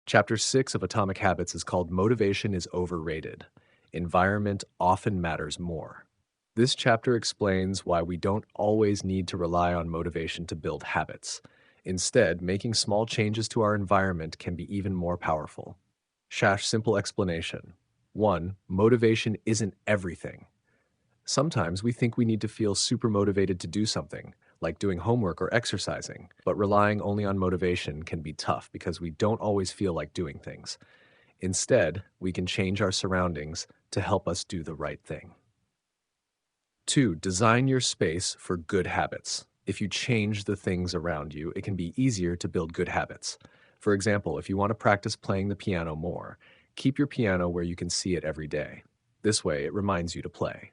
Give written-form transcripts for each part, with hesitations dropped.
Chapter 6 of Atomic Habits is called Motivation is Overrated. Environment often matters more. This chapter explains why we don't always need to rely on motivation to build habits. Instead, making small changes to our environment can be even more powerful. Simple explanation. 1. Motivation isn't everything. Sometimes we think we need to feel super motivated to do something, like doing homework or exercising, but relying only on motivation can be tough because we don't always feel like doing things. Instead, we can change our surroundings to help us do the right thing. 2. Design your space for good habits. If you change the things around you, it can be easier to build good habits. For example, if you want to practice playing the piano more, keep your piano where you can see it every day. This way, it reminds you to play.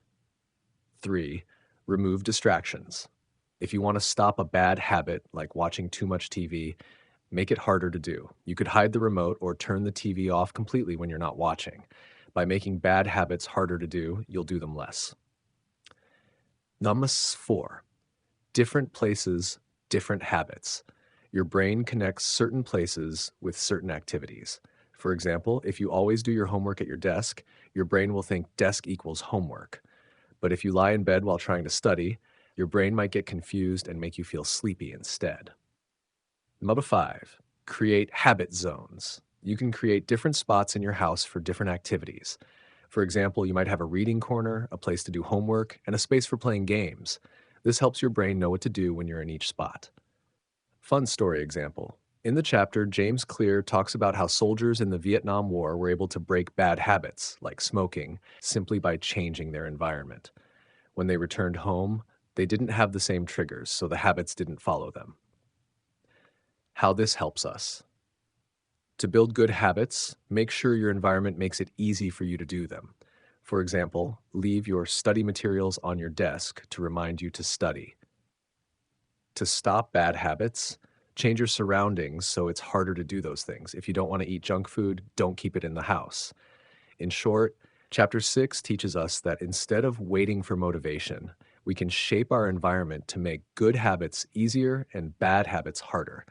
3. Remove distractions. If you want to stop a bad habit, like watching too much TV, make it harder to do. You could hide the remote or turn the TV off completely when you're not watching. By making bad habits harder to do, you'll do them less. Number 4. Different places, different habits. Your brain connects certain places with certain activities. For example, if you always do your homework at your desk, your brain will think desk equals homework. But if you lie in bed while trying to study, your brain might get confused and make you feel sleepy instead. Number 5, create habit zones. You can create different spots in your house for different activities. For example, you might have a reading corner, a place to do homework, and a space for playing games. This helps your brain know what to do when you're in each spot. Fun story example. In the chapter, James Clear talks about how soldiers in the Vietnam War were able to break bad habits, like smoking, simply by changing their environment. When they returned home, they didn't have the same triggers, so the habits didn't follow them. How this helps us. To build good habits, make sure your environment makes it easy for you to do them. For example, leave your study materials on your desk to remind you to study. To stop bad habits, change your surroundings so it's harder to do those things. If you don't want to eat junk food, don't keep it in the house. In short, Chapter 6 teaches us that instead of waiting for motivation, we can shape our environment to make good habits easier and bad habits harder.